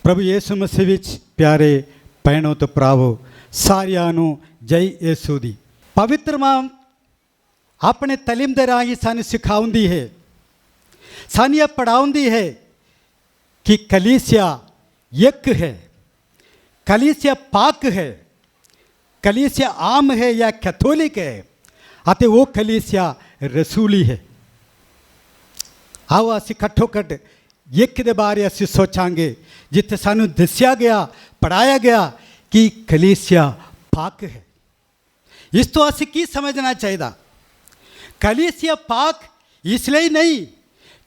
प्रभु यीशु मसीह विच प्यारे भैणों तो भरावो सारियां नूं जय यीशु दी। पवित्र मां अपने तलीम दे राही सानू सिखाउंदी है, सानू यह पढ़ाउंदी है कि कलीसिया एक है, कलीसिया पाक है, कलीसिया आम है या कैथोलिक है, अते वो कलीसिया रसूली है। आओ असीं घट्टो घट एक दे बारे असीं सोचांगे जिथे सानू दस्या गया पढ़ाया गया कि कलीसिया पाक है। इस तो असीं की समझना चाहिए? कलीसिया पाक इसलिए नहीं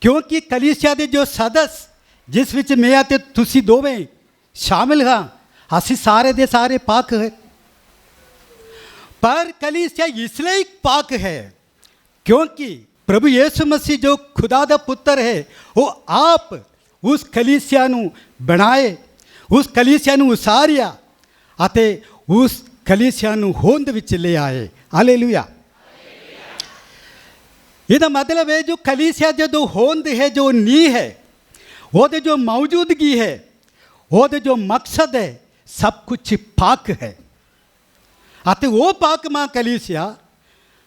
क्योंकि कलीसिया दे जो सदस्य जिस विच मैं ते तुसी दोवें शामिल हाँ, असीं सारे दे सारे पाक है। पर कलीसिया इसलिए पाक है क्योंकि प्रभु यीशु मसीह जो खुदा दा पुत्र है वो आप उस कलीसिया नू बनाए, उस कलीसिया नू उसारिया अते उस कलीसिया नू होंद विच ले आए। हालेलुया। इसदा मतलब है जो कलीसिया जो होंद है, जो नी है, वो जो मौजूदगी है, वो जो मकसद है, सब कुछ पाक है। अते वो पाक मां कलीसिया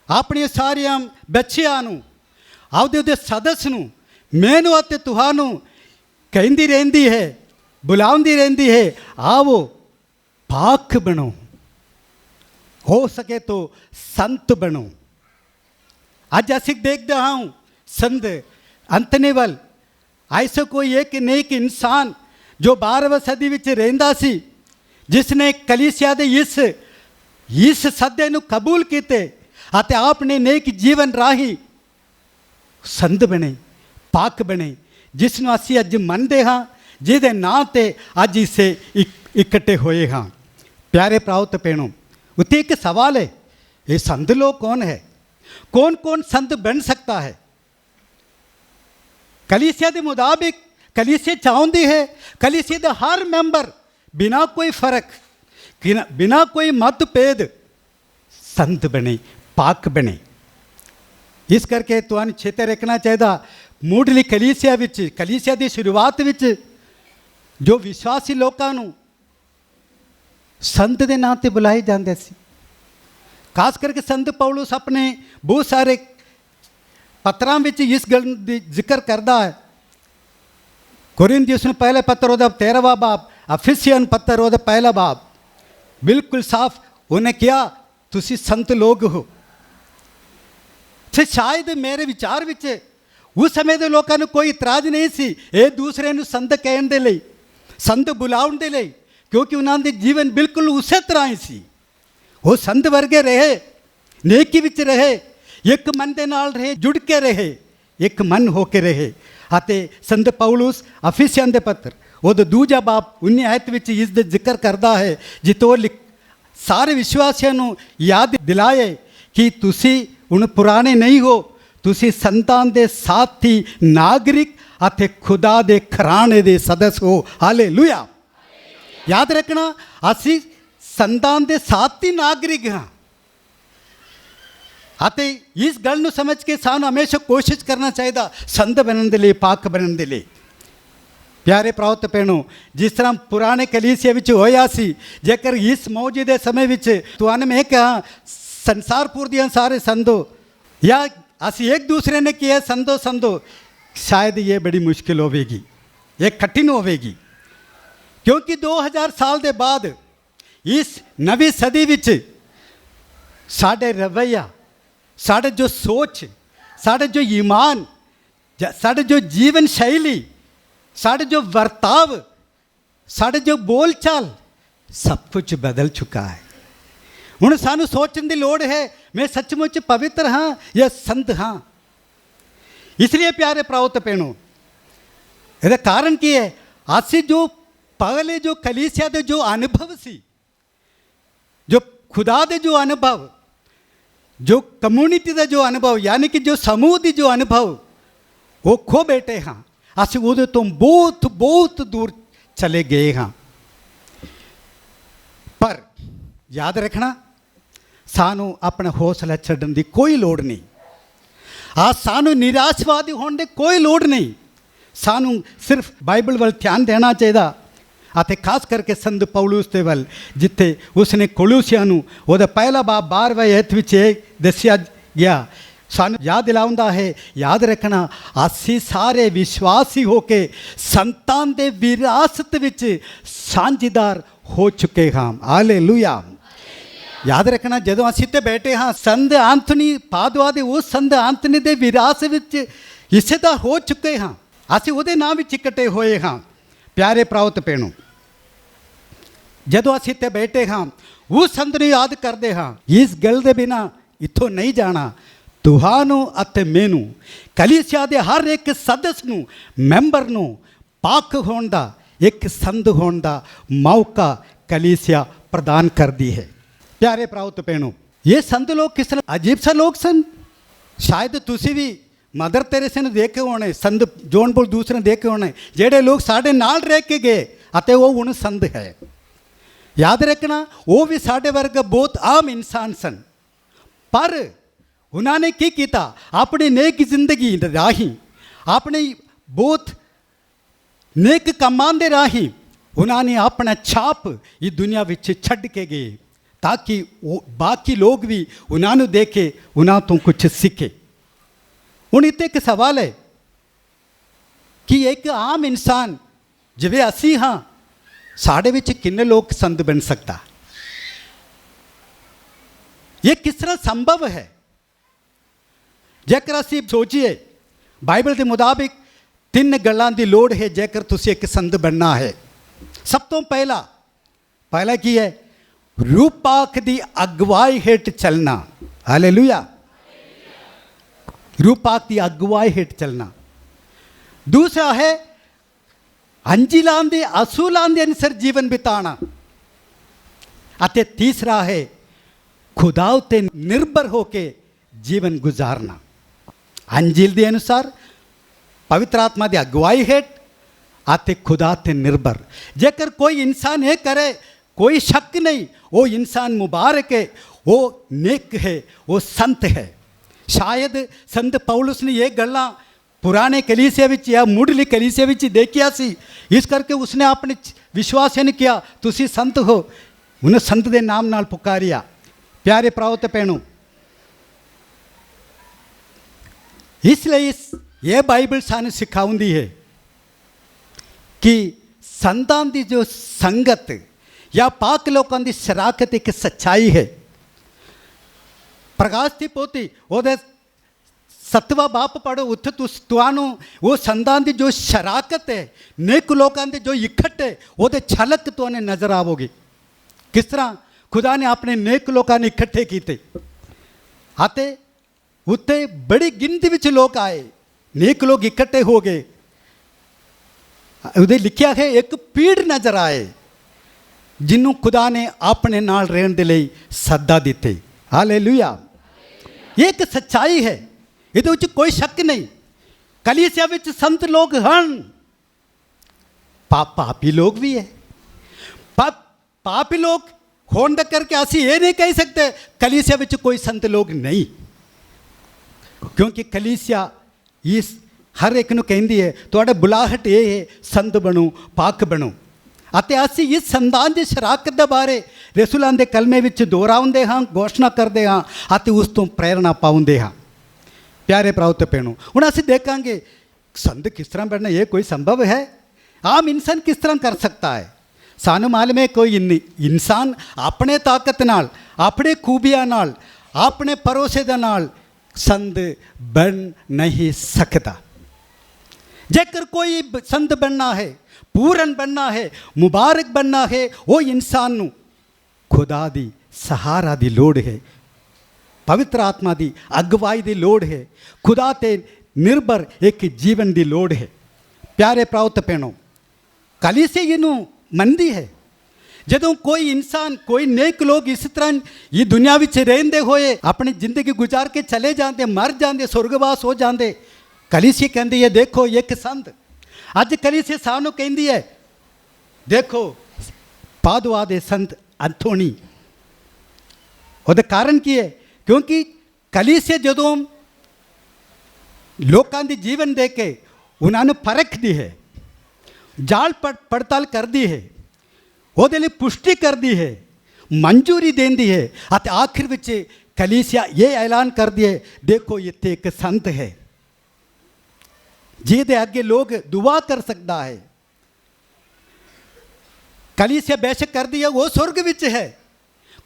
अपने सारिया बच्चियां नू आपदे सदस्य नू मैनू अते तुहानू कहती रहती है, बुलाउंदी रहती है, आओ पाक बनो, हो सके तो संत बनो। अज असीं देखते हाँ संत अंतनेवल ऐसा कोई एक नेक इंसान जो 12वीं सदी विच रहिंदा सी, जिसने कलीसिया दे इस सदे नू कबूल कीते अते आपने नेक जीवन राही संत बने, पाक बने, जिसनों असीं अज मनते हाँ, जिहदे नां ते अज इसे इकट्ठे होए हाँ। प्यारे भराओ ते भैणों, उत्ते एक सवाल है, ये संत लोग कौन है? कौन कौन संत बन सकता है? कलीसिया के मुताबिक कलीसिया चाहती है कलीसिया के हर मैंबर बिना कोई फर्क, बिना कोई मतभेद संत बने, पाक बने। इस करके तुहानू चेते रखना चाहिए मुढ़ली कलीसिया विच, कलीसिया की शुरुआत विच जो विश्वासी लोगों नू संत के नाम से बुलाए जाते सी। खास करके संत पौलुस अपने बहुत सारे पत्रां विच इस गल दी जिक्र करता है। कुरिन्थियों पहले पत्र ओदा 13वां बाब, अफिसियन पत्र ओदा 1 बाब, बिल्कुल साफ उन्हें किया तुसी संत लोग हो। शायद मेरे विचार विच उस समय के लोगों को कोई इतराज नहीं सी एक दूसरे नू संत कहण दे लई, संत बुलाउण दे लई, क्योंकि उन्होंने जीवन बिल्कुल उस तरह ही सी। वो संत वर्गे रहे, नेकी विच रहे, एक मन के नाल रहे, जुड़ के रहे, एक मन होके रहे। अते संत पौलुस अफिसियन दे पत्र वो 2 बाब 19 आयत विच इस दे जिक्र करता है, जितो सारे विश्वासियों नू याद दिलाए कि तुसी उन पुराने नहीं हो, तुसी संतान दे साथी नागरिक अते खुदा दे घराने दे सदस्य हो। हालेलुया। याद रखना असी संतान दे साथी नागरिक हाँ। अते इस गल नू समझ के सानू हमेशा कोशिश करना चाहिए संत बनने दे लिए, पाक बनने दे लिए। प्यारे भराओ ते भैणों, जिस तरह पुराने कलीसिया विच होया सी, जेकर इस मौजूदा समय विच तुहानू मैं कहा संसारपुर दियां सारे संतो या असी एक दूसरे ने किया संतो संतो, शायद ये बड़ी मुश्किल होगी, ये कठिन होगी। क्योंकि 2000 साल के बाद इस नवी सदी विच साढ़े रवैया, साढ़े जो सोच, साढ़े जो ईमान, साढ़े जो जीवन शैली, साढ़े जो वर्ताव, साढ़े जो बोल चाल, सब कुछ बदल चुका है। हुण सानू सोचने की लोड़ है, मैं सचमुच पवित्र हाँ या संत हाँ। इसलिए प्यारे भराओ ते भैणों, इसका कारण की है, असी जो पहले जो कलीसिया के जो अनुभव सी, जो खुदा दे जो अनुभव, जो कम्युनिटी का जो अनुभव, यानी कि जो समूह की जो अनुभव, वो खो बैठे हाँ। असी उहदे तो बहुत बहुत दूर चले गए हाँ। पर याद रखना सानू अपना हौसला छड्डण दी कोई लोड़ नहीं। आज सानू निराशवादी होने की कोई लोड़ नहीं। सानू सिर्फ बाइबल वाल ध्यान देना चाहिए। ਅਤੇ ਖਾਸ ਕਰਕੇ ਸੰਤ ਪੌਲੁਸ ਦੇ ਵੱਲ, ਜਿੱਥੇ ਉਸਨੇ ਕੋਲੋਸੀਆਂ ਨੂੰ ਉਹਦਾ ਪਹਿਲਾ ਬਾਬ 12ਵੇਂ ਅਧਿਆਇ ਵਿੱਚ ਇਹ ਦੱਸਿਆ ਗਿਆ। ਸਾਨੂੰ ਯਾਦ ਦਿਲਾਉਂਦਾ ਹੈ, ਯਾਦ ਰੱਖਣਾ, ਅਸੀਂ ਸਾਰੇ ਵਿਸ਼ਵਾਸੀ ਹੋ ਕੇ ਸੰਤਾਂ ਦੇ ਵਿਰਾਸਤ ਵਿੱਚ ਸਾਂਝੇਦਾਰ ਹੋ ਚੁੱਕੇ ਹਾਂ। ਹਾਲੇਲੂਇਆ। ਯਾਦ ਰੱਖਣਾ, ਜਦੋਂ ਅਸੀਂ ਤੇ ਬੈਠੇ ਹਾਂ, ਸੰਤ ਐਂਥਨੀ ਪਾਦੂਆ ਦੇ ਉਸ ਸੰਤ ਐਂਥਨੀ ਦੇ ਵਿਰਾਸਤ ਵਿੱਚ ਹਿੱਸੇਦਾਰ ਹੋ ਚੁੱਕੇ ਹਾਂ। ਅਸੀਂ ਉਹਦੇ ਨਾਮ ਵਿੱਚ ਇਕੱਠੇ ਹੋਏ ਹਾਂ। ਪਿਆਰੇ ਭਰਾਓ ਤੇ ਭੈਣੋ, ਜਦੋਂ ਅਸੀਂ ਤੇ ਬੈਠੇ ਹਾਂ, ਉਸ ਸੰਤ ਨੂੰ ਯਾਦ ਕਰਦੇ ਹਾਂ। ਇਸ ਗੱਲ ਦੇ ਬਿਨਾਂ ਇੱਥੋਂ ਨਹੀਂ ਜਾਣਾ। ਤੁਹਾਨੂੰ ਅਤੇ ਮੈਨੂੰ, ਕਲੀਸਿਆ ਦੇ ਹਰ ਇੱਕ ਸਦस्य ਨੂੰ, ਮੈਂਬਰ ਨੂੰ ਪਾਕ ਹੋਣ ਦਾ, ਇੱਕ ਸੰਤ ਹੋਣ ਦਾ ਮੌਕਾ ਕਲੀਸਿਆ ਪ੍ਰਦਾਨ ਕਰਦੀ ਹੈ। ਪਿਆਰੇ ਭਰਾਓ ਤੇ ਭੈਣੋ, ਇਹ ਸੰਤ ਲੋਕ ਕਿਸ ਤਰ੍ਹਾਂ ਅਜੀਬ ਸਾ ਲੋਕ ਸਨ। ਸ਼ਾਇਦ ਤੁਸੀਂ ਵੀ ਮਦਰ ਟੈਰੇਸਾ ਨੂੰ ਦੇਖੇ ਹੋਣੇ, ਸੰਤ ਜੌਨ ਪੌਲ ਦੂਸਰੇ ਨੂੰ ਦੇਖੇ ਹੋਣੇ, ਜਿਹੜੇ ਲੋਕ ਸਾਡੇ ਨਾਲ ਰਹਿ ਕੇ ਗਏ ਅਤੇ ਉਹ ਹੁਣ ਸੰਤ ਹੈ। ਯਾਦ ਰੱਖਣਾ, ਉਹ ਵੀ ਸਾਡੇ ਵਰਗਾ ਬਹੁਤ ਆਮ ਇਨਸਾਨ ਸਨ, ਪਰ ਉਹਨਾਂ ਨੇ ਕੀ ਕੀਤਾ? ਆਪਣੀ ਨੇਕ ਜ਼ਿੰਦਗੀ ਰਾਹੀਂ, ਆਪਣੇ ਬਹੁਤ ਨੇਕ ਕੰਮਾਂ ਦੇ ਰਾਹੀਂ ਉਹਨਾਂ ਨੇ ਆਪਣਾ ਛਾਪ ਇਹ ਦੁਨੀਆ ਵਿੱਚ ਛੱਡ ਕੇ ਗਏ, ਤਾਂ ਕਿ ਉਹ ਬਾਕੀ ਲੋਕ ਵੀ ਉਹਨਾਂ ਨੂੰ ਦੇਖੇ, ਉਹਨਾਂ ਤੋਂ ਕੁਝ ਸਿੱਖੇ। ਹੁਣ ਇੱਥੇ ਇੱਕ ਸਵਾਲ ਹੈ ਕਿ ਇੱਕ ਆਮ ਇਨਸਾਨ ਜਿਵੇਂ ਅਸੀਂ ਹਾਂ, ਸਾਡੇ ਵਿੱਚ ਕਿੰਨੇ ਲੋਕ ਸੰਤ ਬਣ ਸਕਦਾ? ਇਹ ਕਿਸ ਤਰ੍ਹਾਂ ਸੰਭਵ ਹੈ? ਜੇਕਰ ਅਸੀਂ ਸੋਚੀਏ, ਬਾਈਬਲ ਦੇ ਮੁਤਾਬਿਕ 3 ਗੱਲਾਂ ਦੀ ਲੋੜ ਹੈ ਜੇਕਰ ਤੁਸੀਂ ਇੱਕ ਸੰਤ ਬਣਨਾ ਹੈ। ਸਭ ਤੋਂ ਪਹਿਲਾ ਕੀ ਹੈ? ਰੂਪਾਕ ਦੀ ਅਗਵਾਈ ਹੇਠ ਚੱਲਣਾ। ਹਾਲੇਲੂਇਆ। ਰੂਪਾਕ ਦੀ ਅਗਵਾਈ ਹੇਠ ਚੱਲਣਾ। ਦੂਸਰਾ ਹੈ ਅੰਜੀਲਾਂ ਦੇ ਅਸੂਲਾਂ ਦੇ ਅਨੁਸਾਰ ਜੀਵਨ ਬਿਤਾਉਣਾ। ਅਤੇ ਤੀਸਰਾ ਹੈ ਖੁਦਾ ਉੱਤੇ ਨਿਰਭਰ ਹੋ ਕੇ ਜੀਵਨ ਗੁਜ਼ਾਰਨਾ। ਅੰਜੀਲ ਦੇ ਅਨੁਸਾਰ, ਪਵਿੱਤਰ ਆਤਮਾ ਦੀ ਅਗਵਾਈ ਹੇਠ ਅਤੇ ਖੁਦਾ ਤੇ ਨਿਰਭਰ। ਜੇਕਰ ਕੋਈ ਇਨਸਾਨ ਇਹ ਕਰੇ, ਕੋਈ ਸ਼ੱਕ ਨਹੀਂ, ਉਹ ਇਨਸਾਨ ਮੁਬਾਰਕ ਹੈ, ਉਹ ਨੇਕ ਹੈ, ਉਹ ਸੰਤ ਹੈ। ਸ਼ਾਇਦ ਸੰਤ ਪੌਲੁਸ ਨੇ ਇਹ ਗੱਲਾਂ ਪੁਰਾਣੇ ਕਲੀਸਿਆ ਵਿੱਚ ਜਾਂ ਮੁੱਢਲੀ ਕਲੀਸਿਆ ਵਿੱਚ ਦੇਖਿਆ ਸੀ, ਇਸ ਕਰਕੇ ਉਸਨੇ ਆਪਣੇ ਵਿਸ਼ਵਾਸੀਆਂ ਨੂੰ ਕਿਹਾ, ਤੁਸੀਂ ਸੰਤ ਹੋ। ਉਹਨੇ ਸੰਤ ਦੇ ਨਾਮ ਨਾਲ ਪੁਕਾਰਿਆ। ਪਿਆਰੇ ਭਰਾਓ ਤੇ ਭੈਣੋ, ਇਸ ਲਈ ਇਹ ਬਾਈਬਲ ਸਾਨੂੰ ਸਿਖਾਉਂਦੀ ਹੈ ਕਿ ਸੰਤਾਂ ਦੀ ਜੋ ਸੰਗਤ ਜਾਂ ਪਾਕ ਲੋਕਾਂ ਦੀ ਸ਼ਰਾਕਤ ਇੱਕ ਸੱਚਾਈ ਹੈ। ਪ੍ਰਕਾਸ਼ ਦੀ ਪੋਥੀ ਉਹਦੇ 7ਵਾਂ ਬਾਪ ਪੜ੍ਹੋ, ਉੱਥੇ ਤੁਹਾਨੂੰ ਉਹ ਸੰਤਾਂ ਦੀ ਜੋ ਸ਼ਰਾਕਤ ਹੈ, ਨੇਕ ਲੋਕਾਂ ਦੇ ਜੋ ਇਕੱਠ ਹੈ, ਉਹਦੇ ਝਲਕ ਤੁਹਾਨੂੰ ਨਜ਼ਰ ਆਵੇਗੀ। ਕਿਸ ਤਰ੍ਹਾਂ ਖੁਦਾ ਨੇ ਆਪਣੇ ਨੇਕ ਲੋਕਾਂ ਨੂੰ ਇਕੱਠੇ ਕੀਤੇ ਅਤੇ ਉੱਤੇ ਬੜੀ ਗਿਣਤੀ ਵਿੱਚ ਲੋਕ ਆਏ, ਨੇਕ ਲੋਕ ਇਕੱਠੇ ਹੋ ਗਏ। ਉਹਦੇ ਲਿਖਿਆ ਹੈ ਇੱਕ ਪੀੜ ਨਜ਼ਰ ਆਏ ਜਿਹਨੂੰ ਖੁਦਾ ਨੇ ਆਪਣੇ ਨਾਲ ਰਹਿਣ ਦੇ ਲਈ ਸੱਦਾ ਦਿੱਤੇ। ਹਾਲੇਲੂਇਆ। ਇਹ ਇੱਕ ਸੱਚਾਈ ਹੈ, ਇਹਦੇ ਵਿੱਚ ਕੋਈ ਸ਼ੱਕ ਨਹੀਂ। ਕਲੀਸਿਆ ਵਿੱਚ ਸੰਤ ਲੋਕ ਹਨ, ਪਾਪੀ ਲੋਕ ਵੀ ਹੈ। ਪਾਪੀ ਲੋਕ ਹੋਣ ਦਾ ਕਰਕੇ ਅਸੀਂ ਇਹ ਨਹੀਂ ਕਹਿ ਸਕਦੇ ਕਲੀਸਿਆ ਵਿੱਚ ਕੋਈ ਸੰਤ ਲੋਕ ਨਹੀਂ, ਕਿਉਂਕਿ ਕਲੀਸਿਆ ਇਸ ਹਰ ਇੱਕ ਨੂੰ ਕਹਿੰਦੀ ਹੈ ਤੁਹਾਡਾ ਬੁਲਾਹਟ ਇਹ ਹੈ, ਸੰਤ ਬਣੋ, ਪਾਕ ਬਣੋ। ਅਤੇ ਅਸੀਂ ਇਸ ਸੰਤਾਂ ਦੀ ਸ਼ਰਾਕਤ ਦੇ ਬਾਰੇ ਰਸੂਲਾਂ ਦੇ ਕਲਮੇ ਵਿੱਚ ਦੁਹਰਾਉਂਦੇ ਹਾਂ, ਘੋਸ਼ਣਾ ਕਰਦੇ ਹਾਂ ਅਤੇ ਉਸ ਤੋਂ ਪ੍ਰੇਰਣਾ ਪਾਉਂਦੇ ਹਾਂ। ਪਿਆਰੇ ਭਰਾਓ ਤੇ ਭੈਣੋ, ਹੁਣ ਅਸੀਂ ਦੇਖਾਂਗੇ ਸੰਤ ਕਿਸ ਤਰ੍ਹਾਂ ਬਣਨਾ। ਇਹ ਕੋਈ ਸੰਭਵ ਹੈ? ਆਮ ਇਨਸਾਨ ਕਿਸ ਤਰ੍ਹਾਂ ਕਰ ਸਕਦਾ ਹੈ? ਸਾਨੂੰ ਮਾਲੂਮ ਹੈ ਕੋਈ ਇਨਸਾਨ ਆਪਣੇ ਤਾਕਤ ਨਾਲ, ਆਪਣੇ ਖੂਬੀਆਂ ਨਾਲ, ਆਪਣੇ ਭਰੋਸੇ ਦੇ ਨਾਲ ਸੰਤ ਬਣ ਨਹੀਂ ਸਕਦਾ। ਜੇਕਰ ਕੋਈ ਸੰਤ ਬਣਨਾ ਹੈ, ਪੂਰਨ ਬਣਨਾ ਹੈ, ਮੁਬਾਰਕ ਬਣਨਾ ਹੈ, ਉਹ ਇਨਸਾਨ ਨੂੰ ਖੁਦਾ ਦੀ ਸਹਾਰਾ ਦੀ ਲੋੜ ਹੈ, ਪਵਿੱਤਰ ਆਤਮਾ ਦੀ ਅਗਵਾਈ ਦੀ ਲੋੜ ਹੈ, ਖੁਦਾ ਤੇ ਨਿਰਭਰ ਇੱਕ ਜੀਵਨ ਦੀ ਲੋੜ ਹੈ। ਪਿਆਰੇ ਭਰਾਓ ਤੇ ਭੈਣੋ, ਕਲੀਸਿਆ ਇਹਨੂੰ ਮੰਨਦੀ ਹੈ। ਜਦੋਂ ਕੋਈ ਇਨਸਾਨ, ਕੋਈ ਨੇਕ ਲੋਕ ਇਸ ਤਰ੍ਹਾਂ ਇਹ ਦੁਨੀਆ ਵਿੱਚ ਰਹਿੰਦੇ ਹੋਏ ਆਪਣੀ ਜ਼ਿੰਦਗੀ ਗੁਜ਼ਾਰ ਕੇ ਚਲੇ ਜਾਂਦੇ, ਮਰ ਜਾਂਦੇ, ਸੁਰਗਵਾਸ ਹੋ ਜਾਂਦੇ, ਕਲੀਸਿਆ ਕਹਿੰਦੀ ਹੈ ਦੇਖੋ ਇੱਕ ਸੰਤ। ਅੱਜ ਕਲੀਸਿਆ ਸਾਨੂੰ ਕਹਿੰਦੀ ਹੈ ਦੇਖੋ ਪਾਦੂਆ ਦੇ ਸੰਤ ਐਂਥੋਨੀ। ਉਹਦਾ ਕਾਰਨ ਕੀ ਹੈ? ਕਿਉਂਕਿ ਕਲੀਸਿਆ ਜਦੋਂ ਲੋਕਾਂ ਦੀ ਜੀਵਨ ਦੇਖ ਕੇ ਉਹਨਾਂ ਨੂੰ ਪਰਖਦੀ ਹੈ, ਜਾਂਚ ਪੜਤਾਲ ਕਰਦੀ ਹੈ ਉਹਦੇ ਲਈ ਪੁਸ਼ਟੀ ਕਰਦੀ ਹੈ, ਮਨਜ਼ੂਰੀ ਦਿੰਦੀ ਹੈ ਅਤੇ ਆਖਿਰ ਵਿੱਚ ਕਲੀਸਿਆ ਇਹ ਐਲਾਨ ਕਰਦੀ ਹੈ, ਦੇਖੋ ਇੱਥੇ ਇੱਕ ਸੰਤ ਹੈ ਜਿਹਦੇ ਅੱਗੇ ਲੋਕ ਦੁਆ ਕਰ ਸਕਦਾ ਹੈ। ਕਲੀਸਿਆ ਬੇਸ਼ੱਕ ਕਰਦੀ ਹੈ, ਉਹ ਸੁਰਗ ਵਿੱਚ ਹੈ,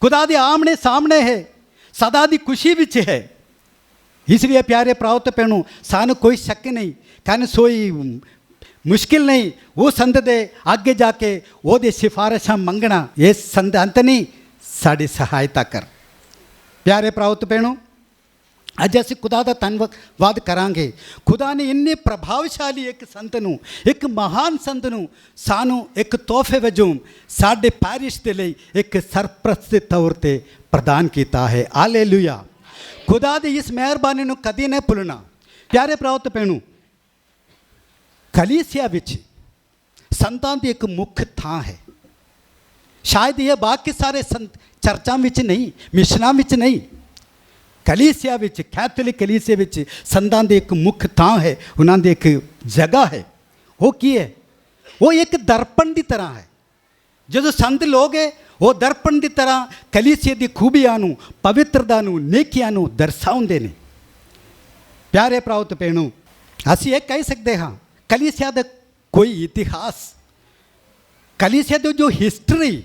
ਖੁਦਾ ਦੇ ਆਮਣੇ ਸਾਹਮਣੇ ਹੈ, ਸਦਾ ਦੀ ਖੁਸ਼ੀ ਵਿੱਚ ਹੈ। ਇਸ ਲਈ ਪਿਆਰੇ ਪ੍ਰਾਉਤ ਭੈਣੋ, ਸਾਨੂੰ ਕੋਈ ਸ਼ੱਕ ਨਹੀਂ, ਕਨ ਸੋਈ ਮੁਸ਼ਕਿਲ ਨਹੀਂ ਉਹ ਸੰਤ ਦੇ ਅੱਗੇ ਜਾ ਕੇ ਉਹਦੇ ਸਿਫਾਰਿਸ਼ਾਂ ਮੰਗਣਾ। ਇਹ ਸੰਤ ਅੰਤ ਨਹੀਂ, ਸਾਡੀ ਸਹਾਇਤਾ ਕਰ। ਪਿਆਰੇ ਪ੍ਰਾਉਤ ਭੈਣੋ, ਅੱਜ ਅਸੀਂ ਖੁਦਾ ਦਾ ਧੰਨਵਾਦ ਕਰਾਂਗੇ। ਖੁਦਾ ਨੇ ਇੰਨੇ ਪ੍ਰਭਾਵਸ਼ਾਲੀ ਇੱਕ ਸੰਤ ਨੂੰ, ਇੱਕ ਮਹਾਨ ਸੰਤ ਨੂੰ ਸਾਨੂੰ ਇੱਕ ਤੋਹਫੇ ਵਜੋਂ ਸਾਡੇ ਪੈਰਿਸ਼ ਦੇ ਲਈ ਇੱਕ ਸਰਪ੍ਰਸਤ ਦੇ ਤੌਰ 'ਤੇ ਪ੍ਰਦਾਨ ਕੀਤਾ ਹੈ। ਹਾਲੇਲੂਇਆ। ਖੁਦਾ ਦੀ ਇਸ ਮਿਹਰਬਾਨੀ ਨੂੰ ਕਦੀ ਨਹੀਂ ਭੁੱਲਣਾ। ਪਿਆਰੇ ਪ੍ਰਾਉਤ ਭੈਣੋ, ਕਲੀਸਿਆ ਵਿੱਚ ਸੰਤਾਂ ਦੀ ਇੱਕ ਮੁੱਖ ਥਾਂ ਹੈ। ਸ਼ਾਇਦ ਇਹ ਬਾਕੀ ਸਾਰੇ ਸੰਤ ਚਰਚਾਂ ਵਿੱਚ ਨਹੀਂ, ਮਿਸ਼ਨਾਂ ਵਿੱਚ ਨਹੀਂ, ਕਲੀਸਿਆ ਵਿੱਚ, ਕੈਥੋਲਿਕ ਕਲੀਸਿਆ ਵਿੱਚ ਸੰਤਾਂ ਦੀ ਇੱਕ ਮੁੱਖ ਥਾਂ ਹੈ, ਉਹਨਾਂ ਦੀ ਇੱਕ ਜਗ੍ਹਾ ਹੈ। ਉਹ ਕੀ ਹੈ? ਉਹ ਇੱਕ ਦਰਪਣ ਦੀ ਤਰ੍ਹਾਂ ਹੈ। ਜਦੋਂ ਸੰਤ ਲੋਕ ਹੈ, ਉਹ ਦਰਪਣ ਦੀ ਤਰ੍ਹਾਂ ਕਲੀਸਿਆ ਦੀ ਖੂਬੀਆਂ ਨੂੰ, ਪਵਿੱਤਰਤਾ ਨੂੰ, ਨੇਕੀਆਂ ਨੂੰ ਦਰਸਾਉਂਦੇ ਨੇ। ਪਿਆਰੇ ਪ੍ਰਾਉਤ ਭੈਣੋ, ਅਸੀਂ ਇਹ ਕਹਿ ਸਕਦੇ ਹਾਂ, ਕਲੀਸਿਆ ਦਾ ਕੋਈ ਇਤਿਹਾਸ, ਕਲੀਸਿਆ ਦੀ ਜੋ ਹਿਸਟਰੀ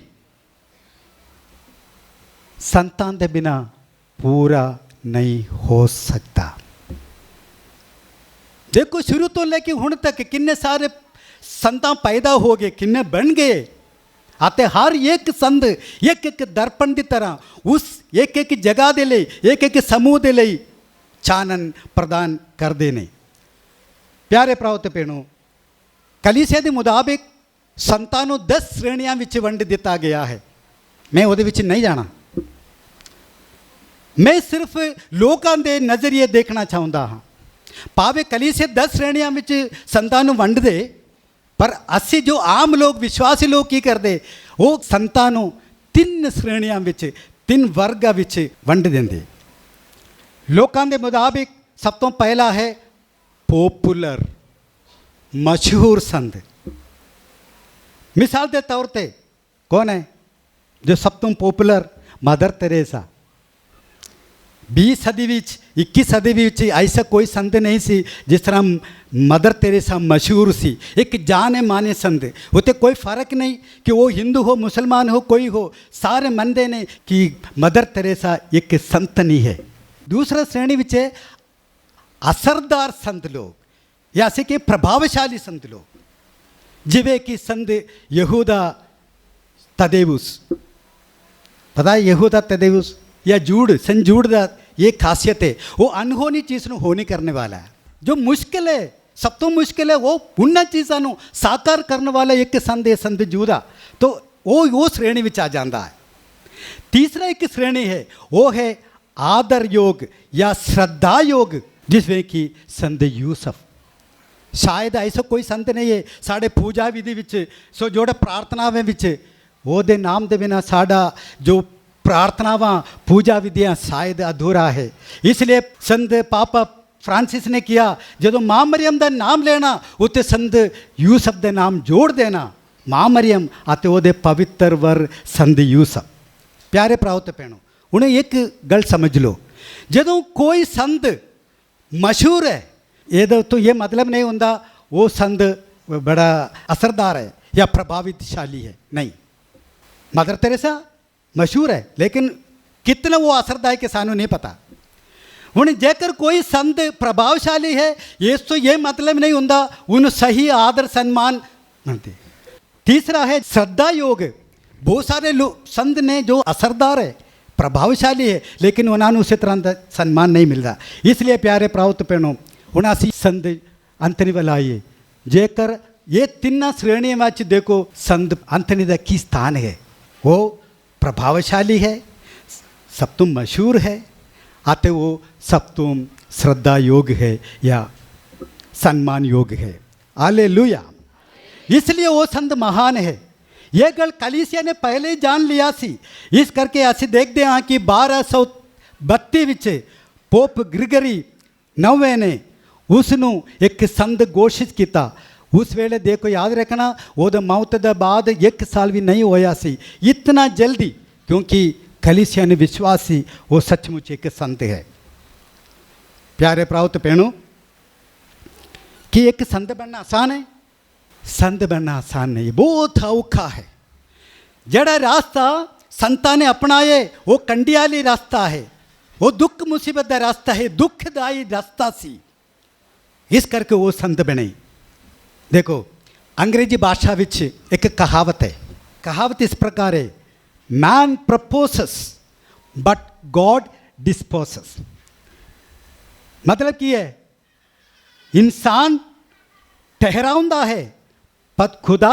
ਸੰਤਾਂ ਦੇ ਬਿਨਾ ਪੂਰਾ ਨਹੀਂ ਹੋ ਸਕਦਾ। ਦੇਖੋ, ਸ਼ੁਰੂ ਤੋਂ ਲੈ ਕੇ ਹੁਣ ਤੱਕ ਕਿੰਨੇ ਸਾਰੇ ਸੰਤਾਂ ਪੈਦਾ ਹੋ ਗਏ, ਕਿੰਨੇ ਬਣ ਗਏ, ਅਤੇ ਹਰ ਇੱਕ ਸੰਤ ਇੱਕ ਇੱਕ ਦਰਪਣ ਦੀ ਤਰ੍ਹਾਂ ਉਸ ਇੱਕ ਇੱਕ ਜਗ੍ਹਾ ਦੇ ਲਈ, ਇੱਕ ਇੱਕ ਸਮੂਹ ਦੇ ਲਈ ਚਾਨਣ ਪ੍ਰਦਾਨ ਕਰਦੇ ਨੇ। ਪਿਆਰੇ ਪ੍ਰਾਉਤ ਭੈਣੋ, ਕਲੀਸਿਆ ਦੇ ਮੁਤਾਬਿਕ ਸੰਤਾਂ ਨੂੰ 10 ਸ਼੍ਰੇਣੀਆਂ ਵਿੱਚ ਵੰਡ ਦਿੱਤਾ ਗਿਆ ਹੈ। ਮੈਂ ਉਹਦੇ ਵਿੱਚ ਨਹੀਂ ਜਾਣਾ, ਮੈਂ ਸਿਰਫ ਲੋਕਾਂ ਦੇ ਨਜ਼ਰੀਏ ਦੇਖਣਾ ਚਾਹੁੰਦਾ ਹਾਂ। ਭਾਵੇਂ ਕਲੀਸਿਆ 10 ਸ਼੍ਰੇਣੀਆਂ ਵਿੱਚ ਸੰਤਾਂ ਨੂੰ ਵੰਡ ਦੇ, ਪਰ ਅਸੀਂ ਜੋ ਆਮ ਲੋਕ, ਵਿਸ਼ਵਾਸੀ ਲੋਕ ਕੀ ਕਰਦੇ, ਉਹ ਸੰਤਾਂ ਨੂੰ 3 ਸ਼੍ਰੇਣੀਆਂ ਵਿੱਚ, 3 ਵਰਗਾਂ ਵਿੱਚ ਵੰਡ ਦਿੰਦੇ। ਲੋਕਾਂ ਦੇ ਮੁਤਾਬਿਕ ਸਭ ਤੋਂ ਪਹਿਲਾ ਹੈ ਪੋਪੂਲਰ, ਮਸ਼ਹੂਰ ਸੰਤ। ਮਿਸਾਲ ਦੇ ਤੌਰ ਤੇ ਕੌਣ ਹੈ ਜੋ ਸਭ ਤੋਂ ਪੋਪੂਲਰ? Mother Teresa. 20 ਸਦੀ ਵਿੱਚ, 21 ਸਦੀ ਵਿੱਚ ਐਸਾ ਕੋਈ ਸੰਤ ਨਹੀਂ ਸੀ ਜਿਸ ਤਰ੍ਹਾਂ ਮਦਰ ਟੈਰੇਸਾ ਮਸ਼ਹੂਰ ਸੀ। ਇੱਕ ਜਾਣੇ ਮਾਨੇ ਸੰਤ, ਉੱਤੇ ਕੋਈ ਫਰਕ ਨਹੀਂ ਕਿ ਉਹ ਹਿੰਦੂ ਹੋ, ਮੁਸਲਮਾਨ ਹੋ, ਕੋਈ ਹੋ, ਸਾਰੇ ਮੰਨਦੇ ਨੇ ਕਿ ਮਦਰ ਟੈਰੇਸਾ ਇੱਕ ਸੰਤਨੀ ਹੈ। ਦੂਸਰਾ ਸ਼੍ਰੇਣੀ ਵਿੱਚ ਹੈ ਅਸਰਦਾਰ ਸੰਤ ਲੋਕ, ਜਾਂ ਅਸੀਂ ਕਿ ਪ੍ਰਭਾਵਸ਼ਾਲੀ ਸੰਤ ਲੋਕ, ਜਿਵੇਂ ਕਿ ਸੰਤ ਯਹੂਦਾ ਤਦੇਵੁਸ। ਪਤਾ ਹੈ ਯਹੂਦਾ ਤਦੇਵੁਸ या जूड़, संजूड़ का ये खासियत है, वो अनहोनी चीज़ ਨੂੰ होनी करने वाला है। जो मुश्किल है, सब तो मुश्किल है, वो उन चीज़ों ਨੂੰ साकार करने वाला एक संत है, संत जूदा। तो वो श्रेणी ਵਿੱਚ आ जाता है। तीसरा एक श्रेणी है, वो है आदर योग या श्रद्धा योग, जिसमें कि संत यूसुफ। शायद ऐसा कोई संत नहीं है साढ़े पूजा विधि ਵਿੱਚ, सो जोड़े प्रार्थनावां ਵਿੱਚ ਉਹਦੇ ਨਾਮ ਦੇ ਬਿਨਾ ਸਾਡਾ ਜੋ प्रार्थनावां, पूजा विधियाँ शायद अधूरा है। इसलिए संत पापा फ्रांसिस ने किया, जो माँ मरियम का नाम लेना उत्ते संत यूसुफ के नाम जोड़ देना। माँ मरियम आते ओदे पवित्र वर संत यूसुफ। प्यारे प्राउत भैनों, उन्हें एक गल समझ लो, जो कोई संत मशहूर है, ये तो ये मतलब नहीं होता वो संत बड़ा असरदार है या प्रभावितशाली है, नहीं। मदर तेरेसा मशहूर है, लेकिन कितना वो असरदायक के सानू नहीं पता। हूँ जेकर कोई संत प्रभावशाली है, ये तो ये मतलब नहीं होता उन सही आदर सम्मान मिलते। तीसरा है श्रद्धा योग। बहुत सारे लोग संत ने जो असरदार है, प्रभावशाली है, लेकिन उन्होंने उसी तरह सम्मान नहीं मिलता। इसलिए प्यारे प्राउत भैनों, हूँ असी संत अंतनी वाल आइए, जेकर ये 3 श्रेणियों में देखो संत अंतनी का की स्थान है। वो प्रभावशाली है, सब तो मशहूर है, आते वो सब तो श्रद्धा योग है या सम्मान योग है। हालेलुया। इसलिए वो संत महान है। ये गल कलीसिया ने पहले ही जान लिया सी। इस करके असी देखते हैं कि 1232 विच पोप ग्रिगरी 9वें ने उसनों एक संत घोषित किया। उस वेले देखो याद रखना वो मौत के बाद 1 साल भी नहीं होया सी इतना जल्दी, क्योंकि कलीसिया ने विश्वासी वो सचमुच एक संत है। प्यारे प्रावत भैनों, कि एक संत बनना आसान है? संत बनना आसान नहीं, बहुत औखा है। जड़ा रास्ता संतां ने अपनाए वो कंडियाली रास्ता है, वो दुख मुसीबत का रास्ता है, दुखदाई रास्ता सी, इस करके वो संत बने। देखो अंग्रेजी भाषा विच एक कहावत है, कहावत इस प्रकार है, मैन प्रपोसेस बट गॉड डिस्पोसेस। मतलब की है इंसान ठहराउंदा है पर खुदा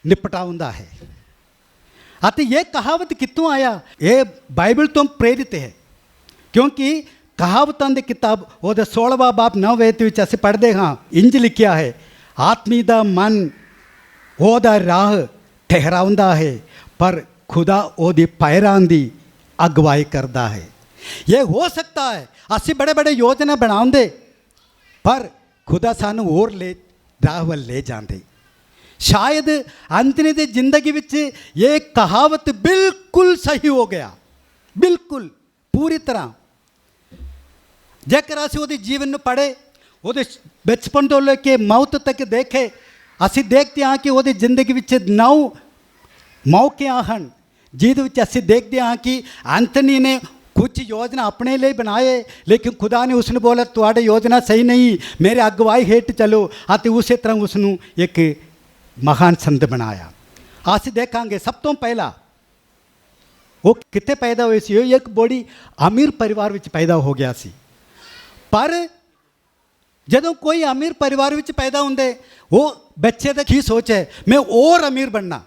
निपटाउंदा है। आते ये कहावत कितों आया? ये बाइबल तो प्रेरित है, क्योंकि कहावतां दी किताब वो 16वां बाब 9 विच असीं पढ़दे हाँ, इंज लिखिया है, आत्मी दा मन ओदा राह ठहराउंदा है पर खुदा ओदी पैरां दी अगवाई करदा है। ये हो सकता है असीं बड़े बड़े योजना बनाउंदे पर खुदा सानू और ले राह वल ले जांदे। शायद अंतनी दी जिंदगी विच ये कहावत बिल्कुल सही हो गया, बिल्कुल पूरी तरह। जेकर असीं ओहदे जीवन नूं पढ़े, ओहदे बचपन तो लेके मौत तक देखे, असीं देखते हाँ कि ओहदी जिंदगी विच 9 मौके हन जिहदे विच असीं देखते हाँ कि एंथनी ने कुछ योजना अपने लिए बनाए, लेकिन खुदा ने उसने बोला तुहाडे योजना सही नहीं, मेरे अगवाई हेठ चलो, अते उस तरह उसनूं एक महान संत बनाया। असीं देखांगे सब तो पहला वो कित्थे पैदा होए सी? एक बड़ी अमीर परिवार विच पैदा हो गया सी। पर जदों कोई अमीर परिवार विच पैदा होंदे वो बच्चे दा की सोच है, मैं और अमीर बनना,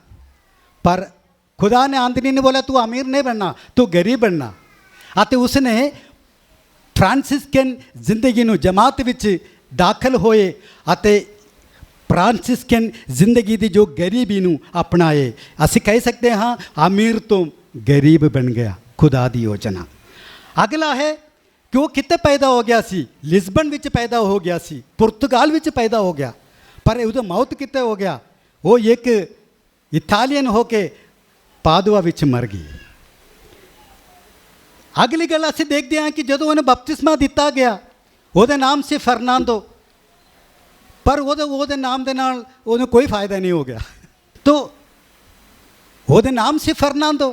पर खुदा ने आंदनी ने बोला तू अमीर नहीं बनना, तू गरीब बनना। आते उसने फ्रांसिस्कन जिंदगी नूं जमात विच दाखिल होए आते फ्रांसिस्कन जिंदगी दी जो गरीबी नूं अपनाए। असीं कह सकते हाँ अमीर तो गरीब बन गया, खुदा दी योजना। अगला है कि वो कित्थे पैदा हो गया सी? लिस्बन विच पैदा हो गया सी, पुर्तगाल विच पैदा हो गया, पर उहदा मौत कित्थे हो गया? वो एक इटालियन होके पादुआ विच मर गई। अगली गल असीं देखते हैं कि जदों उन्हें बपतिस्मा दिता गया, ਉਹਦੇ नाम से फर्नांडो, पर ਉਹਦੇ नाम ਦੇ ਨਾਲ ਉਹਨੂੰ कोई फ़ायदा नहीं हो गया। तो ਉਹਦੇ नाम से फर्नांडो,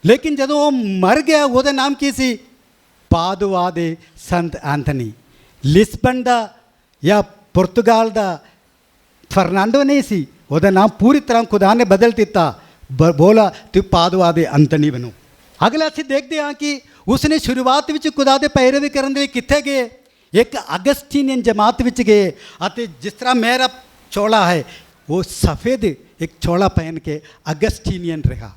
लेकिन जदों वो मर गया ਉਹਦੇ नाम की सी? पादुआ दे संत एंथनी। लिस्बन दा या पुर्तगाल दा फर्नांडो नहीं सी, ਉਹਦਾ नाम पूरी तरह खुदा ने बदल दिता, बोला तू पादुआ दे एंथनी बनो। अगले असीं देखते हाँ कि उसने शुरुआत विच खुदा दे पैरवी करन दे कित्थे गए? एक अगस्टीनियन जमात विच गए, अते जिस तरह मेरा चोला है वो सफ़ेद एक चोला पहन के अगस्टीनियन रहा।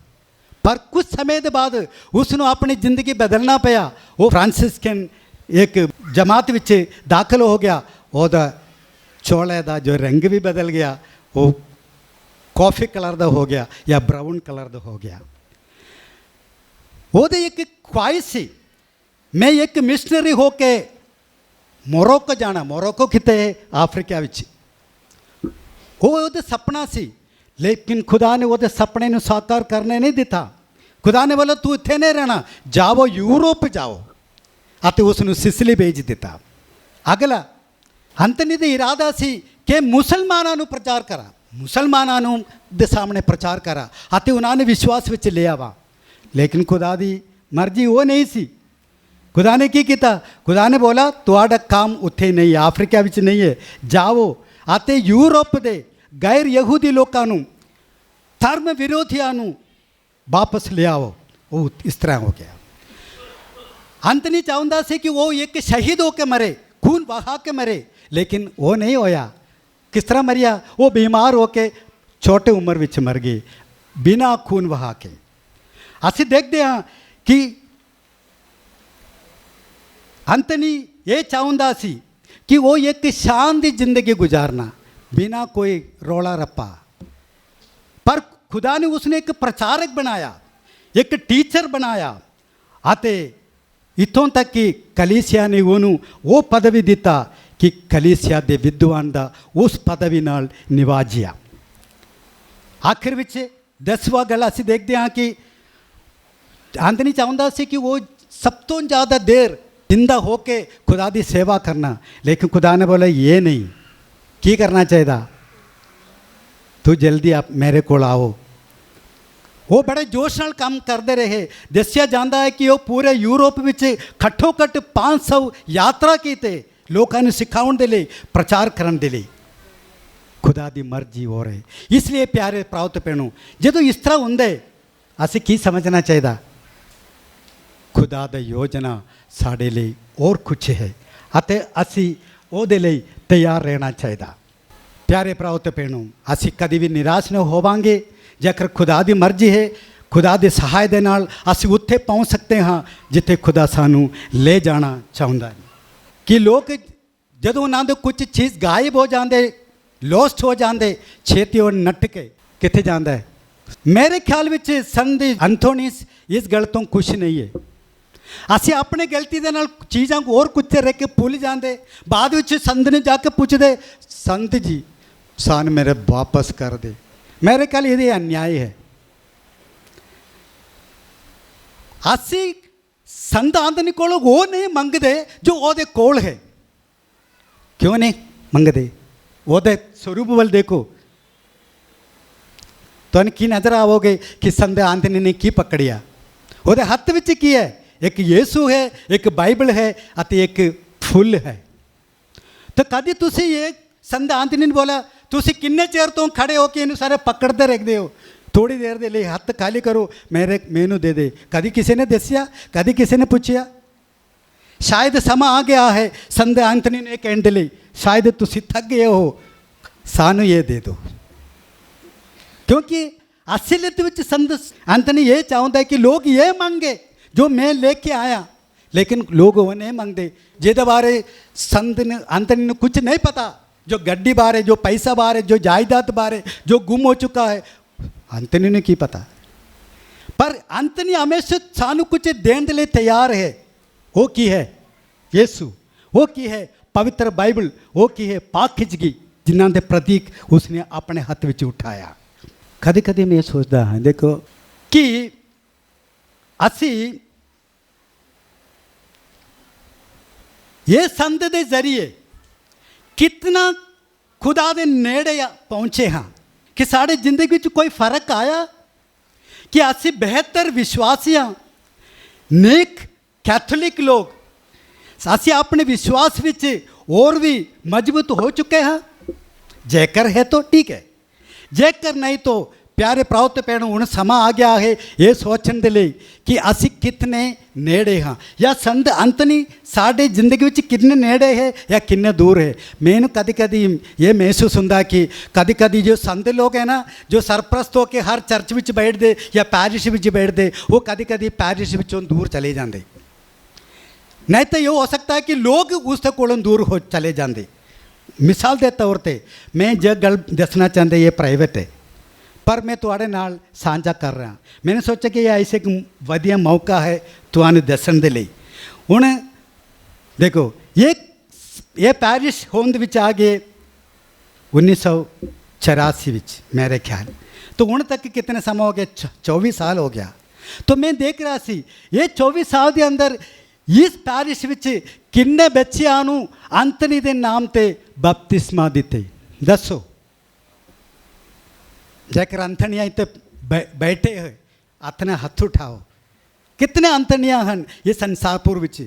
पर कुछ समय के बाद उसने अपनी ज़िंदगी बदलना पाया, वो फ्रांसिस्कन एक जमात विच दाखिल हो गया, ਉਹਦਾ चोले का जो रंग भी बदल गया, वो कॉफ़ी कलर का हो गया या ब्राउन कलर का हो गया। ਉਹਦੀ एक ख्वाहिश सी, मैं एक मिशनरी होके मोरक्को जाना। मोरक्को कितने है? अफ्रीका विच। वो सपना सी, लेकिन खुदा ने वो सपने को साकार करने नहीं दिता। खुदा ने बोला तू इत्थे नहीं रहना, जाओ यूरोप जाओ, अते उसनू सिसली भेज दिता। अगला अंतनी दा इरादा सी कि मुसलमानों को प्रचार करा, मुसलमानों दे सामने प्रचार करा अते उन्होंने विश्वास विच ले आवा। लेकिन खुदा दी मर्जी वो नहीं सी। खुदा ने की किया? खुदा ने बोला तुहाडा काम उत्थे नहीं है, अफ्रीका विच नहीं है, जाओ आते यूरोप दे गैर यहूदी लोगों नूं, धर्म विरोधियों नूं वापस ले आओ। वो इस तरह हो गया। अंत नहीं चाहता सी कि वो एक शहीद होके मरे, खून बहा के मरे, लेकिन वो नहीं होया। किस तरह मरिया? वो बीमार होके छोटे उम्र विच मर गई, बिना खून बहा के। असीं देखते हाँ कि अंतनी ये चाहता सी कि वो एक शांति जिंदगी गुजारना बिना कोई रोला रप्पा, पर खुदा ने उसने एक प्रचारक बनाया, एक टीचर बनाया आते इतों तक कि कलीसिया ने वो पदवी दिता ਕਿ ਕਲੀਸਿਆ ਦੇ ਵਿਦਵਾਨ ਦਾ ਉਸ ਪਦਵੀ ਨਾਲ ਨਿਵਾਜਿਆ। ਆਖਿਰ ਵਿੱਚ 10ਵਾਂ ਗੱਲ ਅਸੀਂ ਦੇਖਦੇ ਹਾਂ ਕਿ ਆਂਦਨੀ ਚਾਹੁੰਦਾ ਸੀ ਕਿ ਉਹ ਸਭ ਤੋਂ ਜ਼ਿਆਦਾ ਦੇਰ जिंदा होके खुदा की सेवा करना, लेकिन खुदा ने बोला ये नहीं, की करना चाहिए, तू जल्दी आप मेरे को आओ। वो बड़े जोश नाल काम करते रहे। दसिया जाता है कि वो पूरे यूरोप में घट्टो घट्ट 500 यात्रा कीते लोगों ने सिखाने के लिए, प्रचार करने के लिए। खुदा की मर्जी हो रही। इसलिए प्यारे प्रावत भैनों, जो इस तरह होंगे असी की समझना चाहिए, खुदा दी योजना साढ़े लिए और कुछ है अते असी ओदे लिए तैयार रहना चाहिए। प्यारे प्रावत भैनों, असी कभी भी निराश न होवांगे। जेकर खुदा दी मर्जी है, खुदा दे सहाय दे नाल असी उत्थे पहुँच सकते हाँ जिथे खुदा सानू ले जाना चाहुंदा है। कि लोग जदों उन्हां दे कुछ चीज़ गायब हो जाते, लॉस्ट हो जाते, छेती और नट के किथे जाता है। मेरे ख्याल में संत एंथोनीस इस गल तो कुछ नहीं है। असी अपने गलती के नाल चीज़ों को और कुछ रह के भुल जाते, बाद में संत ने जाके पूछते संत जी सान मेरे वापस कर दे। मेरे ख्याल ये अन्याय है। असी संत आंदनी को वो नहीं मंगते जो ओदे कोल है। क्यों नहीं मंगते? ओदे स्वरूप वाल देखो तो की नजर आओगे कि संत आंदनी ने की पकड़िया। ओदे हथ विच की है? एक यीशु है, एक बाइबल है, अते एक फुल है। तो कभी तुसी ये संत आंदनी ने बोला तुसी किन्ने चेर तो खड़े हो के इन सारे पकड़ते रखते हो, थोड़ी देर दे लिए हथ खाली करो मैनू दे दे। कभी किसी ने दसिया, कभी किसी ने पूछया? शायद समा आ गया है संत आंदनी ने कहने के लिए, शायद तुसी थक गए हो, सानू ये दे दो। क्योंकि असलियत में संत आंदनी ये चाहता है कि लोग ये मांगे जो मैं लेके आया, लेकिन लोग वो नहीं मांगते। जिहदे बारे संत ने आंदनी ने कुछ नहीं पता, जो गड्डी बारे, जो पैसा बारे, जो जायदाद बारे, जो गुम हो चुका है, आंदनी ने की पता। पर आंदनी हमेशा सानू कुछ देने के लिए तैयार है। वो की है यीशु, वो की है पवित्र बाइबल, वो की है पाक खिचगी जिन्हों के प्रतीक उसने अपने हाथ में उठाया। कभी कभी मैं सोचता हाँ देखो कि असी ये संत के जरिए कितना खुदा दे नेड़े पहुँचे हाँ, कि साढ़े जिंदगी में कोई फर्क आया, कि असी बेहतर विश्वासी हाँ, नेक कैथोलिक लोग, असी अपने विश्वास विच और भी मजबूत हो चुके हैं। जेकर है तो ठीक है, जेकर नहीं तो प्यारे प्रावत भैनों हुण समा आ गया है ये सोचने के लिए कि असी कितने नेड़े हाँ, या संत आंदनी साढ़े जिंदगी में कितने नेड़े है या कितने दूर है। मैंने कभी कभी ये महसूस होता कि कभी कभी जो संत लोग हैं ना, जो सरप्रस्त होकर हर चर्च में बैठते या पैरिश में बैठते, वो कभी कभी पैरिश में दूर चले जाते। नहीं तो ये हो सकता है कि लोग उससे कोलों दूर हो चले जाते। मिसाल के तौर पर मैं जो गल दसना चाहते ये प्राइवेट है, पर मैं तुहाड़े नाल साझा कर रहा। मैंने सोचा कि यह ऐसे एक वधिया मौका है तुहानू दसन दे लई। हुण देखो ये पैरिश होंद विच आ गए 1984 विच मेरे ख्याल, तो हुण तक कितने समय हो गया? 24 साल हो गया। तो मैं देख रहा सी ये 24 साल के अंदर इस पैरिश विच किन्ने बच्चियां नू आंदनी दे नाम ते बपतिस्मा दिते। दसो जेकर अंथनियां इत्ते बैठे हो अपने हथ उठाओ, कितने अंथनियां हैं ये संसारपुर विच।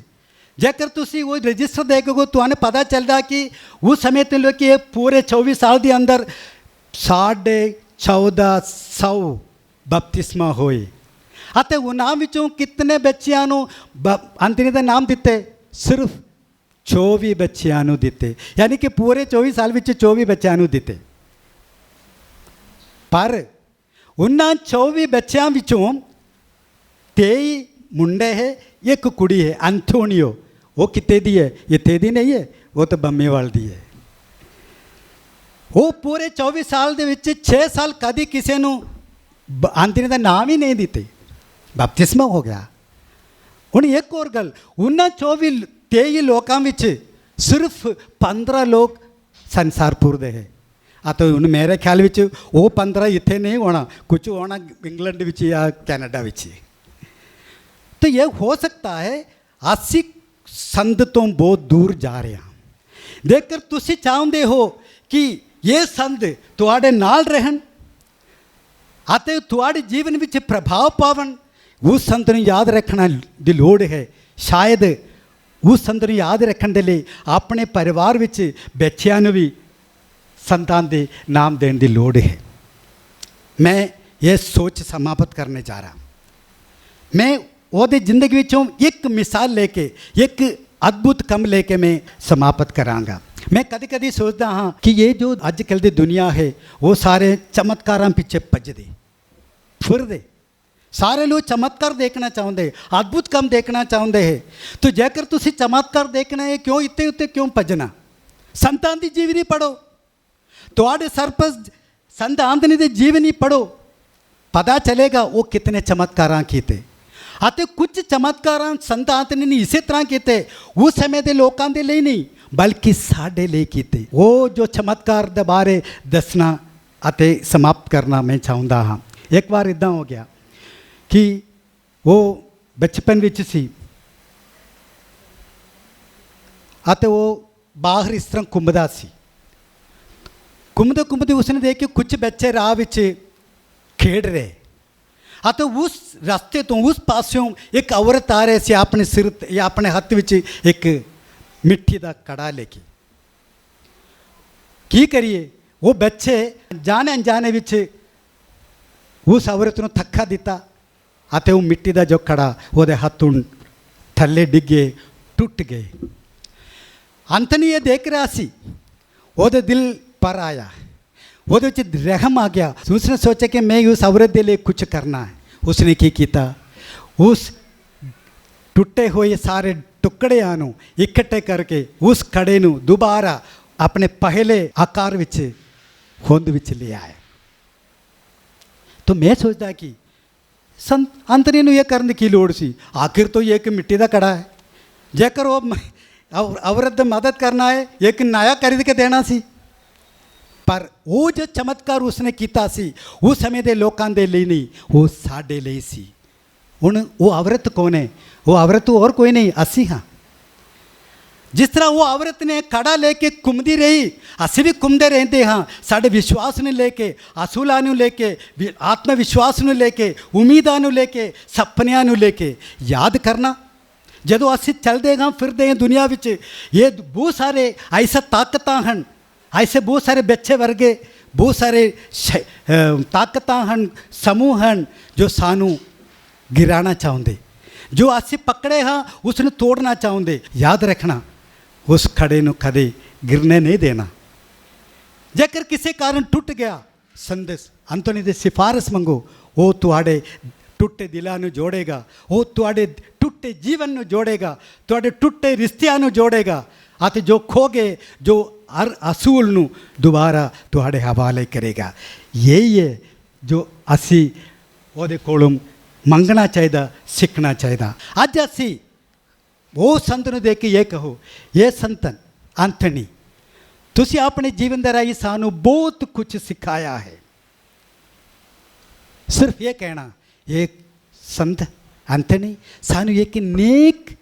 जेकर तुसी वो रजिस्टर देखोगे तो हमें पता चलता कि उस समय तो लोग कि पूरे 24 साल के अंदर 1450 बपतिस्मा होए। अते उन्हां विचों कितने बच्चियां नू आंदनी दे नाम दिते? सिर्फ 24 बच्चियां नू दिते, यानी कि पूरे 24 साल विच 24 बच्चियां नू दिते। पर उन्हां 24 बच्चों विचों 23 मुंडे है, एक कुड़ी है एंथोनियो। वो कितने दी है? ये तेदी नहीं है, वो तो बम्मेवाल दी है। वो पूरे 24 साल दे विच 6 साल कभी किसी नू आंदनी का नाम ही नहीं दिते, बपतिस्मा हो गया। हुण एक और गल, उन्हां 23 लोकां विच ਸਿਰਫ 15 ਲੋਕ ਸੰਸਾਰਪੁਰ ਦੇ ਹੈ ਅਤੇ ਹੁਣ ਮੇਰੇ ਖਿਆਲ ਵਿੱਚ ਉਹ 15 ਇੱਥੇ ਨਹੀਂ ਹੋਣਾ, ਕੁਝ ਹੋਣਾ ਇੰਗਲੈਂਡ ਵਿੱਚ ਜਾਂ ਕੈਨੇਡਾ ਵਿੱਚ। तो ये हो सकता है ਅਸੀਂ ਸੰਦ ਤੋਂ ਬਹੁਤ ਦੂਰ ਜਾ ਰਹੇ ਹਾਂ। ਜੇਕਰ ਤੁਸੀਂ ਚਾਹੁੰਦੇ ਹੋ ਕਿ ਇਹ ਸੰਦ ਤੁਹਾਡੇ ਨਾਲ ਰਹਿਣ ਅਤੇ ਤੁਹਾਡੇ ਜੀਵਨ ਵਿੱਚ ਪ੍ਰਭਾਵ ਪਾਵਣ, ਉਸ ਸੰਦ ਨੂੰ ਯਾਦ ਰੱਖਣਾ ਦੀ ਲੋੜ ਹੈ। ਸ਼ਾਇਦ ਉਸ ਸੰਦ ਨੂੰ ਯਾਦ ਰੱਖਣ ਦੇ ਲਈ ਆਪਣੇ ਪਰਿਵਾਰ ਵਿੱਚ ਬੱਚਿਆਂ ਨੂੰ ਵੀ ਸੰਤਾਂ ਦੇ ਨਾਮ ਦੇਣ ਦੀ ਲੋੜ ਹੈ। ਮੈਂ ਇਹ ਸੋਚ ਸਮਾਪਤ ਕਰਨੇ ਜਾ ਰਹਾ। ਮੈਂ ਉਹਦੀ ਜ਼ਿੰਦਗੀ ਵਿੱਚੋਂ ਇੱਕ ਮਿਸਾਲ ਲੈ ਕੇ, ਇੱਕ ਅਦਭੁਤ ਕੰਮ ਲੈ ਕੇ ਮੈਂ ਸਮਾਪਤ ਕਰਾਂਗਾ। ਮੈਂ ਕਦੇ ਕਦੇ ਸੋਚਦਾ ਹਾਂ ਕਿ ਇਹ ਜੋ ਅੱਜ ਕੱਲ੍ਹ ਦੀ ਦੁਨੀਆ ਹੈ ਉਹ ਸਾਰੇ ਚਮਤਕਾਰਾਂ ਪਿੱਛੇ ਭੱਜਦੇ ਫਿਰਦੇ, ਸਾਰੇ ਲੋਕ ਚਮਤਕਾਰ ਦੇਖਣਾ ਚਾਹੁੰਦੇ, ਅਦਭੁਤ ਕੰਮ ਦੇਖਣਾ ਚਾਹੁੰਦੇ ਹੈ। ਤਾਂ ਜੇਕਰ ਤੁਸੀਂ ਚਮਤਕਾਰ ਦੇਖਣਾ ਹੈ, ਕਿਉਂ ਇੱਥੇ ਉੱਤੇ ਕਿਉਂ ਭੱਜਣਾ? ਸੰਤਾਂ ਦੀ ਜੀਵਨੀ ਪੜ੍ਹੋ, ਤੁਹਾਡੇ ਸਰ ਪਰ ਸੰਤ ਆਂਦਨੀ ਦੇ ਜੀਵਨੀ ਪੜ੍ਹੋ, ਪਤਾ ਚਲੇਗਾ ਉਹ ਕਿਤਨੇ ਚਮਤਕਾਰਾਂ ਕੀਤੇ। ਅਤੇ ਕੁਝ ਚਮਤਕਾਰਾਂ ਸੰਤ ਆਂਦਨੀ ਨੇ ਇਸੇ ਤਰ੍ਹਾਂ ਕੀਤੇ, ਉਸ ਸਮੇਂ ਦੇ ਲੋਕਾਂ ਦੇ ਲਈ ਨਹੀਂ ਬਲਕਿ ਸਾਡੇ ਲਈ ਕੀਤੇ। ਉਹ ਜੋ ਚਮਤਕਾਰ ਦੇ ਬਾਰੇ ਦੱਸਣਾ ਅਤੇ ਸਮਾਪਤ ਕਰਨਾ ਮੈਂ ਚਾਹੁੰਦਾ ਹਾਂ। ਇੱਕ ਵਾਰ ਇੱਦਾਂ ਹੋ ਗਿਆ ਕਿ ਉਹ ਬਚਪਨ ਵਿੱਚ ਸੀ ਅਤੇ ਉਹ ਬਾਹਰ ਇਸ ਤਰ੍ਹਾਂ ਘੁੰਮਦਾ ਸੀ। ਘੁੰਮਦੇ ਘੁੰਮਦੇ ਉਸਨੇ ਦੇਖ ਕੇ ਕੁਝ ਬੱਚੇ ਰਾਹ ਵਿੱਚ ਖੇਡ ਰਹੇ ਅਤੇ ਉਸ ਰਸਤੇ ਤੋਂ ਉਸ ਪਾਸਿਓਂ ਇੱਕ ਔਰਤ ਆ ਰਹੀ ਸੀ, ਆਪਣੇ ਸਿਰ ਜਾਂ ਆਪਣੇ ਹੱਥ ਵਿੱਚ ਇੱਕ ਮਿੱਟੀ ਦਾ ਕੜਾ ਲੈ ਕੇ। ਕੀ ਕਰੀਏ, ਉਹ ਬੱਚੇ ਜਾਣੇ ਅਣਜਾਣੇ ਵਿੱਚ ਉਸ ਔਰਤ ਨੂੰ ਧੱਕਾ ਦਿੱਤਾ ਅਤੇ ਉਹ ਮਿੱਟੀ ਦਾ ਜੋ ਕੜਾ ਉਹਦੇ ਹੱਥੋਂ ਥੱਲੇ ਡਿੱਗੇ, ਟੁੱਟ ਗਏ। ਅੰਤਨੀ ਇਹ ਦੇਖ ਰਿਹਾ ਸੀ, ਉਹਦੇ ਦਿਲ ਪਰ ਆਇਆ, ਉਹਦੇ ਵਿੱਚ ਰਹਿਮ ਆ ਗਿਆ। ਉਸਨੇ ਸੋਚਿਆ ਕਿ ਮੈਂ ਉਸ ਔਰਤ ਦੇ ਲਈ ਕੁਝ ਕਰਨਾ ਹੈ। ਉਸਨੇ ਕੀ ਕੀਤਾ, ਉਸ ਟੁੱਟੇ ਹੋਏ ਸਾਰੇ ਟੁਕੜਿਆਂ ਨੂੰ ਇਕੱਠੇ ਕਰਕੇ ਉਸ ਕੜੇ ਨੂੰ ਦੁਬਾਰਾ ਆਪਣੇ ਪਹਿਲੇ ਆਕਾਰ ਵਿੱਚ ਹੋਂਦ ਵਿੱਚ ਲੈ ਆਇਆ। ਤਾਂ ਮੈਂ ਸੋਚਦਾ ਕਿ ਸੰਤ ਅੰਤਰੀ ਨੂੰ ਇਹ ਕਰਨ ਦੀ ਕੀ ਲੋੜ ਸੀ? ਆਖਿਰ ਤੋਂ ਇਹ ਇੱਕ ਮਿੱਟੀ ਦਾ ਕੜਾ ਹੈ। ਜੇਕਰ ਉਹ ਔਰਤ ਦੀ ਮਦਦ ਕਰਨਾ ਹੈ, ਇੱਕ ਨया ਖਰੀਦ ਕੇ ਦੇਣਾ ਸੀ। ਪਰ ਉਹ ਜੋ ਚਮਤਕਾਰ ਉਸਨੇ ਕੀਤਾ ਸੀ ਉਸ ਸਮੇਂ ਦੇ ਲੋਕਾਂ ਦੇ ਲਈ ਨਹੀਂ, ਉਹ ਸਾਡੇ ਲਈ ਸੀ। ਹੁਣ ਉਹ ਔਰਤ ਕੌਣ ਹੈ? ਉਹ ਔਰਤ ਹੋਰ ਕੋਈ ਨਹੀਂ, ਅਸੀਂ ਹਾਂ। ਜਿਸ ਤਰ੍ਹਾਂ ਉਹ ਔਰਤ ਨੇ ਕੜਾ ਲੈ ਕੇ ਘੁੰਮਦੀ ਰਹੀ, ਅਸੀਂ ਵੀ ਘੁੰਮਦੇ ਰਹਿੰਦੇ ਹਾਂ। ਸਾਡੇ ਵਿਸ਼ਵਾਸ ਨੂੰ ਲੈ ਕੇ, ਅਸੂਲਾਂ ਨੂੰ ਲੈ ਕੇ, ਆਤਮ ਵਿਸ਼ਵਾਸ ਨੂੰ ਲੈ ਕੇ, ਉਮੀਦਾਂ ਨੂੰ ਲੈ ਕੇ, ਸੁਪਨਿਆਂ ਨੂੰ ਲੈ ਕੇ। ਯਾਦ ਕਰਨਾ, ਜਦੋਂ ਅਸੀਂ ਚੱਲਦੇ ਹਾਂ ਫਿਰਦੇ ਹਾਂ ਦੁਨੀਆ ਵਿੱਚ, ਇਹ ਬਹੁਤ ਸਾਰੇ ਐਸਾ ਤਾਕਤਾਂ ਹਨ, ਐਸੇ ਬਹੁਤ ਸਾਰੇ ਬੱਚੇ ਵਰਗੇ ਬਹੁਤ ਸਾਰੇ ਤਾਕਤਾਂ ਹਨ, ਸਮੂਹ ਹਨ ਜੋ ਸਾਨੂੰ ਗਿਰਾਣਾ ਚਾਹੁੰਦੇ, ਜੋ ਅਸੀਂ ਪਕੜੇ ਹਾਂ ਉਸ ਨੂੰ ਤੋੜਨਾ ਚਾਹੁੰਦੇ। ਯਾਦ ਰੱਖਣਾ, ਉਸ ਖੜੇ ਨੂੰ ਕਦੇ ਗਿਰਨੇ ਨਹੀਂ ਦੇਣਾ। ਜੇਕਰ ਕਿਸੇ ਕਾਰਨ ਟੁੱਟ ਗਿਆ, ਸੰਤ ਅੰਤੋਨੀ ਦੀ ਸਿਫਾਰਿਸ਼ ਮੰਗੋ, ਉਹ ਤੁਹਾਡੇ ਟੁੱਟੇ ਦਿਲਾਂ ਨੂੰ ਜੋੜੇਗਾ, ਉਹ ਤੁਹਾਡੇ ਟੁੱਟੇ ਜੀਵਨ ਨੂੰ ਜੋੜੇਗਾ, ਤੁਹਾਡੇ ਟੁੱਟੇ ਰਿਸ਼ਤਿਆਂ ਨੂੰ ਜੋੜੇਗਾ ਅਤੇ ਜੋ ਖੋ ਗਏ, ਜੋ ਹਰ ਅਸੂਲ ਨੂੰ ਦੁਬਾਰਾ ਤੁਹਾਡੇ ਹਵਾਲੇ ਕਰੇਗਾ। ਇਹੀ ਹੈ ਜੋ ਅਸੀਂ ਉਹਦੇ ਕੋਲੋਂ ਮੰਗਣਾ ਚਾਹੀਦਾ, ਸਿੱਖਣਾ ਚਾਹੀਦਾ। ਅੱਜ ਅਸੀਂ ਉਹ ਸੰਤ ਨੂੰ ਦੇਖ ਕੇ ਇਹ ਕਹੋ, ਇਹ ਸੰਤ ਅੰਤਨੀ, ਤੁਸੀਂ ਆਪਣੇ ਜੀਵਨ ਦੇ ਰਾਹੀਂ ਸਾਨੂੰ ਬਹੁਤ ਕੁਝ ਸਿਖਾਇਆ ਹੈ। ਸਿਰਫ ਇਹ ਕਹਿਣਾ, ਇਹ ਸੰਤ ਅੰਤਨੀ ਸਾਨੂੰ ਇੱਕ ਨੇਕ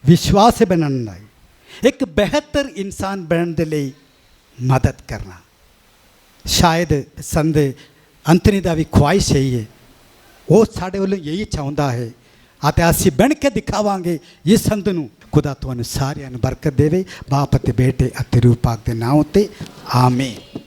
ਵਿਸ਼ਵਾਸ ਬਣਨ ਲਈ, ਇੱਕ ਬਿਹਤਰ ਇਨਸਾਨ ਬਣਨ ਦੇ ਲਈ ਮਦਦ ਕਰਨਾ। ਸ਼ਾਇਦ ਸੰਤ ਅੰਤਨੀ ਦਾ ਵੀ ਖੁਆਇਸ਼ ਇਹੀ ਹੈ, ਉਹ ਸਾਡੇ ਵੱਲੋਂ ਇਹੀ ਚਾਹੁੰਦਾ ਹੈ ਅਤੇ ਅਸੀਂ ਬਣ ਕੇ ਦਿਖਾਵਾਂਗੇ ਇਸ ਸੰਤ ਨੂੰ। ਖੁਦਾ ਤੁਹਾਨੂੰ ਸਾਰਿਆਂ ਨੂੰ ਬਰਕਤ ਦੇਵੇ, ਬਾਪ ਅਤੇ ਬੇਟੇ ਅਤੇ ਰੂਹ ਪਾਕ ਦੇ ਨਾਮ ਉੱਤੇ ਆਮੀਨ।